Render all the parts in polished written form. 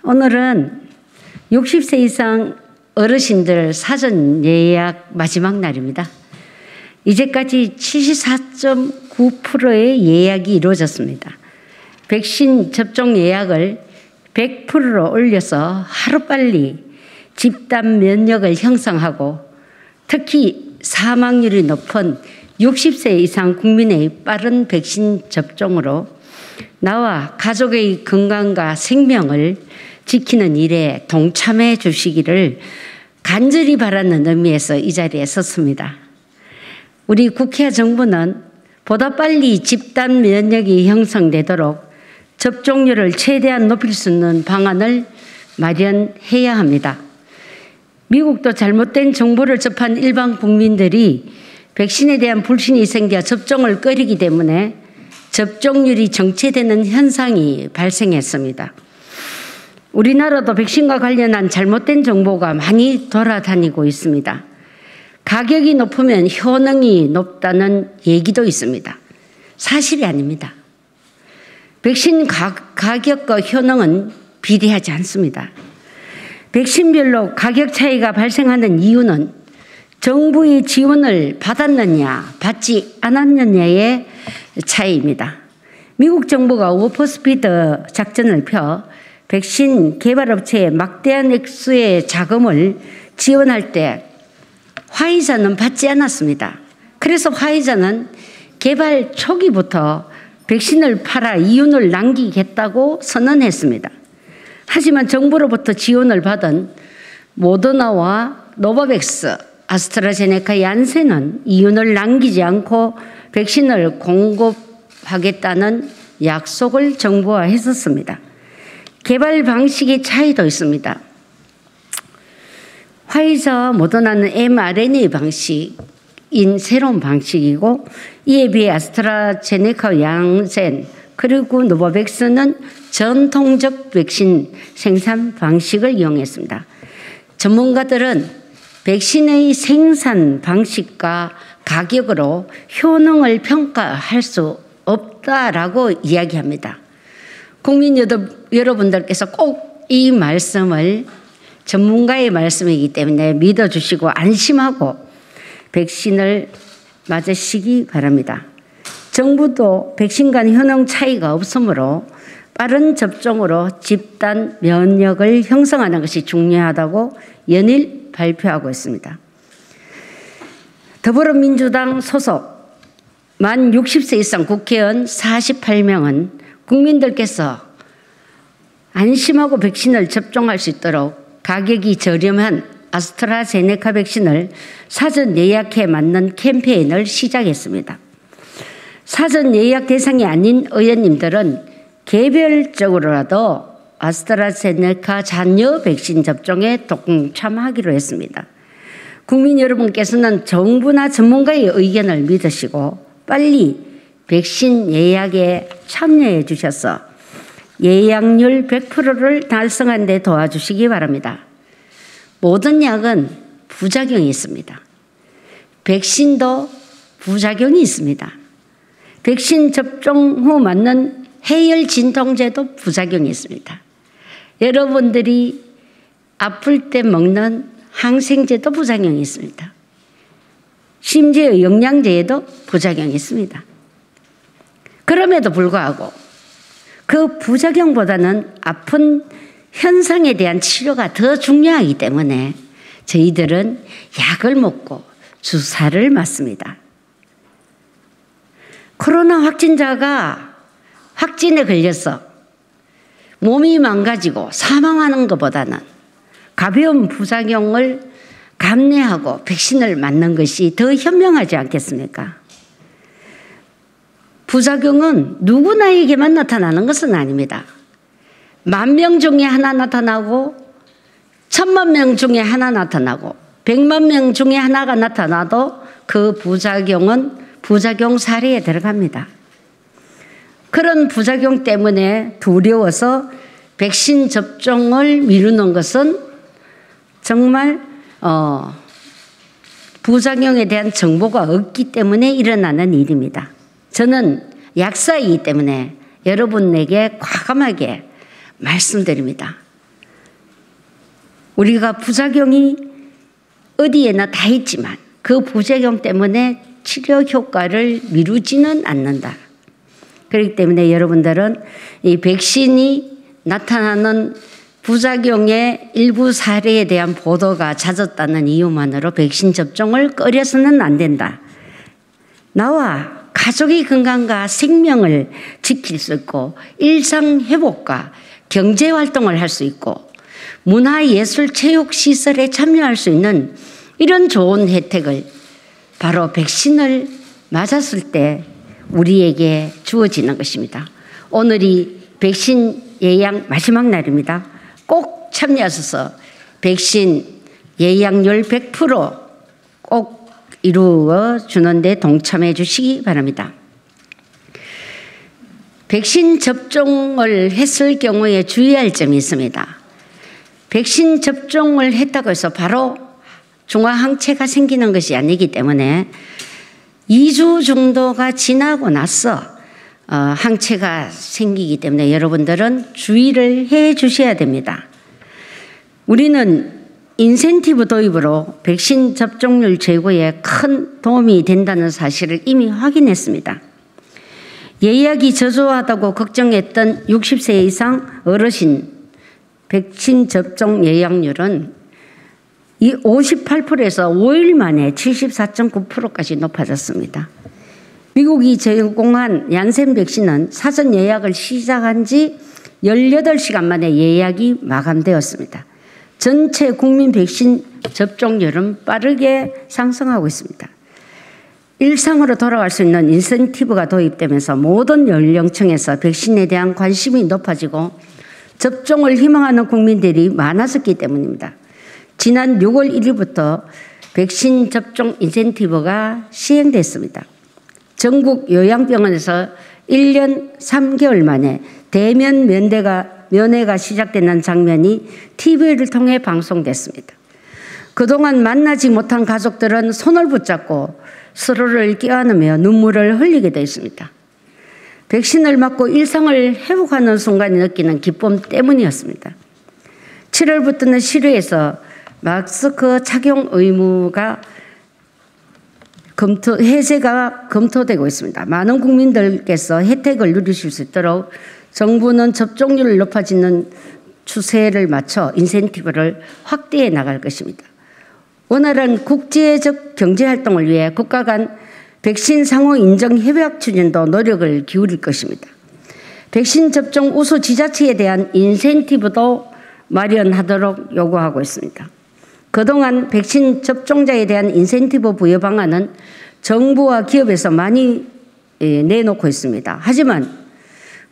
오늘은 60세 이상 어르신들 사전 예약 마지막 날입니다. 이제까지 74.9%의 예약이 이루어졌습니다. 백신 접종 예약을 100%로 올려서 하루빨리 집단 면역을 형성하고 특히 사망률이 높은 60세 이상 국민의 빠른 백신 접종으로 나와 가족의 건강과 생명을 지키는 일에 동참해 주시기를 간절히 바라는 의미에서 이 자리에 섰습니다. 우리 국회와 정부는 보다 빨리 집단 면역이 형성되도록 접종률을 최대한 높일 수 있는 방안을 마련해야 합니다. 미국도 잘못된 정보를 접한 일반 국민들이 백신에 대한 불신이 생겨 접종을 꺼리기 때문에 접종률이 정체되는 현상이 발생했습니다. 우리나라도 백신과 관련한 잘못된 정보가 많이 돌아다니고 있습니다. 가격이 높으면 효능이 높다는 얘기도 있습니다. 사실이 아닙니다. 백신 가격과 효능은 비례하지 않습니다. 백신별로 가격 차이가 발생하는 이유는 정부의 지원을 받았느냐 받지 않았느냐의 차이입니다. 미국 정부가 워퍼스피드 작전을 펴 백신 개발업체에 막대한 액수의 자금을 지원할 때 화이자는 받지 않았습니다. 그래서 화이자는 개발 초기부터 백신을 팔아 이윤을 남기겠다고 선언했습니다. 하지만 정부로부터 지원을 받은 모더나와 노바백스, 아스트라제네카, 얀센은 이윤을 남기지 않고 백신을 공급하겠다는 약속을 정부화했었습니다. 개발 방식의 차이도 있습니다. 화이자와 모더나는 mRNA 방식인 새로운 방식이고 이에 비해 아스트라제네카와 얀센 그리고 노바백스는 전통적 백신 생산 방식을 이용했습니다. 전문가들은 백신의 생산 방식과 가격으로 효능을 평가할 수 없다라고 이야기합니다. 국민 여러분들께서 꼭 이 말씀을 전문가의 말씀이기 때문에 믿어주시고 안심하고 백신을 맞으시기 바랍니다. 정부도 백신 간 효능 차이가 없으므로 빠른 접종으로 집단 면역을 형성하는 것이 중요하다고 연일 발표하고 있습니다. 더불어민주당 소속 만 60세 이상 국회의원 48명은 국민들께서 안심하고 백신을 접종할 수 있도록 가격이 저렴한 아스트라제네카 백신을 사전 예약해 맞는 캠페인을 시작했습니다. 사전 예약 대상이 아닌 의원님들은 개별적으로라도 아스트라제네카 잔여 백신 접종에 동참하기로 했습니다. 국민 여러분께서는 정부나 전문가의 의견을 믿으시고 빨리 백신 예약에 참여해 주셔서 예약률 100%를 달성하는 데 도와주시기 바랍니다. 모든 약은 부작용이 있습니다. 백신도 부작용이 있습니다. 백신 접종 후 맞는 해열 진통제도 부작용이 있습니다. 여러분들이 아플 때 먹는 항생제도 부작용이 있습니다. 심지어 영양제에도 부작용이 있습니다. 그럼에도 불구하고 그 부작용보다는 아픈 현상에 대한 치료가 더 중요하기 때문에 저희들은 약을 먹고 주사를 맞습니다. 코로나 확진자가 확진에 걸려서 몸이 망가지고 사망하는 것보다는 가벼운 부작용을 감내하고 백신을 맞는 것이 더 현명하지 않겠습니까? 부작용은 누구나에게만 나타나는 것은 아닙니다. 10,000명 중에 하나 나타나고 10,000,000명 중에 하나 나타나고 1,000,000명 중에 하나가 나타나도 그 부작용은 부작용 사례에 들어갑니다. 그런 부작용 때문에 두려워서 백신 접종을 미루는 것은 정말 부작용에 대한 정보가 없기 때문에 일어나는 일입니다. 저는 약사이기 때문에 여러분에게 과감하게 말씀드립니다. 우리가 부작용이 어디에나 다 있지만 그 부작용 때문에 치료 효과를 미루지는 않는다. 그렇기 때문에 여러분들은 이 백신이 나타나는 부작용의 일부 사례에 대한 보도가 잦았다는 이유만으로 백신 접종을 꺼려서는 안 된다. 나와 가족의 건강과 생명을 지킬 수 있고 일상 회복과 경제 활동을 할 수 있고 문화, 예술, 체육 시설에 참여할 수 있는 이런 좋은 혜택을 바로 백신을 맞았을 때 우리에게 주어지는 것입니다. 오늘이 백신 예약 마지막 날입니다. 꼭 참여하셔서 백신 예약률 100% 꼭 이루어 주는데 동참해 주시기 바랍니다. 백신 접종을 했을 경우에 주의할 점이 있습니다. 백신 접종을 했다고 해서 바로 중화항체가 생기는 것이 아니기 때문에 2주 정도가 지나고 나서 항체가 생기기 때문에 여러분들은 주의를 해 주셔야 됩니다. 우리는 인센티브 도입으로 백신 접종률 제고에 큰 도움이 된다는 사실을 이미 확인했습니다. 예약이 저조하다고 걱정했던 60세 이상 어르신 백신 접종 예약률은 이 58%에서 5일 만에 74.9%까지 높아졌습니다. 미국이 제공한 얀센 백신은 사전 예약을 시작한 지 18시간 만에 예약이 마감되었습니다. 전체 국민 백신 접종률은 빠르게 상승하고 있습니다. 일상으로 돌아갈 수 있는 인센티브가 도입되면서 모든 연령층에서 백신에 대한 관심이 높아지고 접종을 희망하는 국민들이 많아졌기 때문입니다. 지난 6월 1일부터 백신 접종 인센티브가 시행됐습니다. 전국 요양병원에서 1년 3개월 만에 대면 면회가 시작되는 장면이 TV를 통해 방송됐습니다. 그동안 만나지 못한 가족들은 손을 붙잡고 서로를 껴안으며 눈물을 흘리게 되었습니다. 백신을 맞고 일상을 회복하는 순간에 느끼는 기쁨 때문이었습니다. 7월부터는 시루에서 마스크 착용 의무가 해제가 검토되고 있습니다. 많은 국민들께서 혜택을 누리실 수 있도록 정부는 접종률을 높아지는 추세를 맞춰 인센티브를 확대해 나갈 것입니다. 원활한 국제적 경제활동을 위해 국가 간 백신 상호 인정 협약 추진도 노력을 기울일 것입니다. 백신 접종 우수 지자체에 대한 인센티브도 마련하도록 요구하고 있습니다. 그동안 백신 접종자에 대한 인센티브 부여 방안은 정부와 기업에서 많이 내놓고 있습니다. 하지만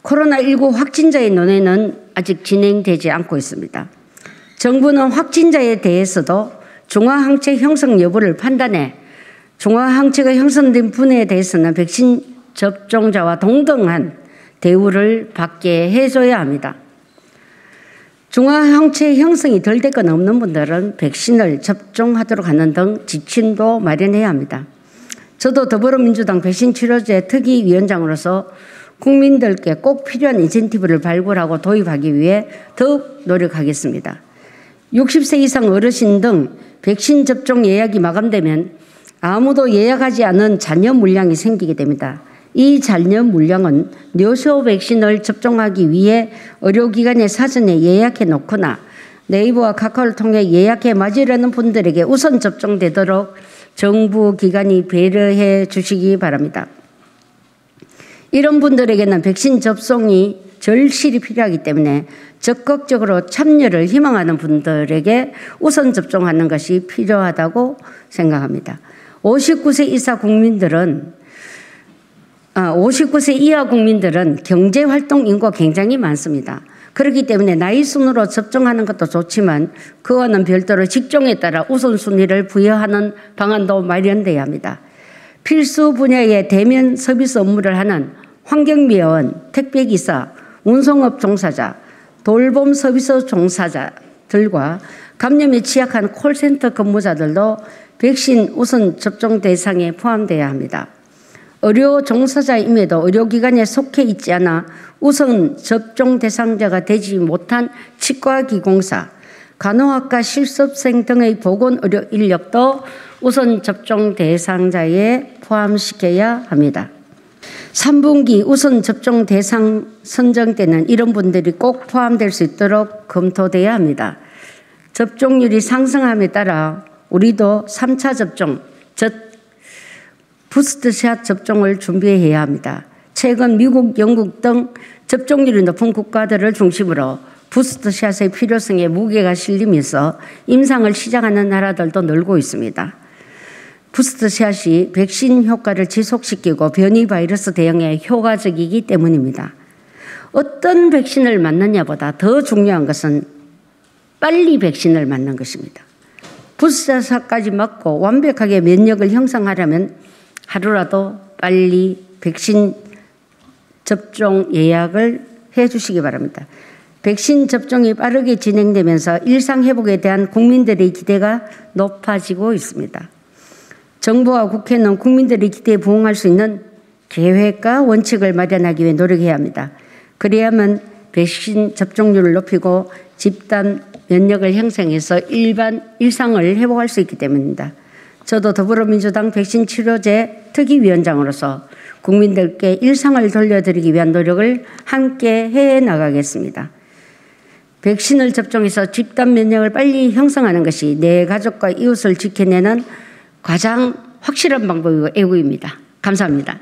코로나19 확진자의 논의는 아직 진행되지 않고 있습니다. 정부는 확진자에 대해서도 중화항체 형성 여부를 판단해 중화항체가 형성된 분에 대해서는 백신 접종자와 동등한 대우를 받게 해줘야 합니다. 중화항체 형성이 덜 되거나 없는 분들은 백신을 접종하도록 하는 등 지침도 마련해야 합니다. 저도 더불어민주당 백신치료제 특위위원장으로서 국민들께 꼭 필요한 인센티브를 발굴하고 도입하기 위해 더욱 노력하겠습니다. 60세 이상 어르신 등 백신 접종 예약이 마감되면 아무도 예약하지 않은 잔여 물량이 생기게 됩니다. 이 잔여 물량은 뇨쇼 백신을 접종하기 위해 의료기관에 사전에 예약해 놓거나 네이버와 카카오를 통해 예약해 맞으려는 분들에게 우선 접종되도록 정부 기관이 배려해 주시기 바랍니다. 이런 분들에게는 백신 접종이 절실히 필요하기 때문에 적극적으로 참여를 희망하는 분들에게 우선 접종하는 것이 필요하다고 생각합니다. 59세 이하 국민들은 경제활동 인구가 굉장히 많습니다. 그렇기 때문에 나이 순으로 접종하는 것도 좋지만 그와는 별도로 직종에 따라 우선순위를 부여하는 방안도 마련돼야 합니다. 필수 분야의 대면 서비스 업무를 하는 환경미화원, 택배기사, 운송업 종사자, 돌봄 서비스 종사자들과 감염에 취약한 콜센터 근무자들도 백신 우선 접종 대상에 포함되어야 합니다. 의료 종사자임에도 의료기관에 속해 있지 않아 우선 접종 대상자가 되지 못한 치과기공사, 간호학과 실습생 등의 보건의료 인력도 우선 접종 대상자에 포함시켜야 합니다. 3분기 우선 접종 대상 선정 때는 이런 분들이 꼭 포함될 수 있도록 검토돼야 합니다. 접종률이 상승함에 따라 우리도 3차 접종, 즉 부스트샷 접종을 준비해야 합니다. 최근 미국, 영국 등 접종률이 높은 국가들을 중심으로 부스트샷의 필요성에 무게가 실리면서 임상을 시작하는 나라들도 늘고 있습니다. 부스트샷이 백신 효과를 지속시키고 변이 바이러스 대응에 효과적이기 때문입니다. 어떤 백신을 맞느냐보다 더 중요한 것은 빨리 백신을 맞는 것입니다. 부스트샷까지 맞고 완벽하게 면역을 형성하려면 하루라도 빨리 백신 접종 예약을 해 주시기 바랍니다. 백신 접종이 빠르게 진행되면서 일상회복에 대한 국민들의 기대가 높아지고 있습니다. 정부와 국회는 국민들의 기대에 부응할 수 있는 계획과 원칙을 마련하기 위해 노력해야 합니다. 그래야만 백신 접종률을 높이고 집단 면역을 형성해서 일상을 회복할 수 있기 때문입니다. 저도 더불어민주당 백신 치료제 특위위원장으로서 국민들께 일상을 돌려드리기 위한 노력을 함께 해나가겠습니다. 백신을 접종해서 집단 면역을 빨리 형성하는 것이 내 가족과 이웃을 지켜내는 가장 확실한 방법이고 애국입니다. 감사합니다.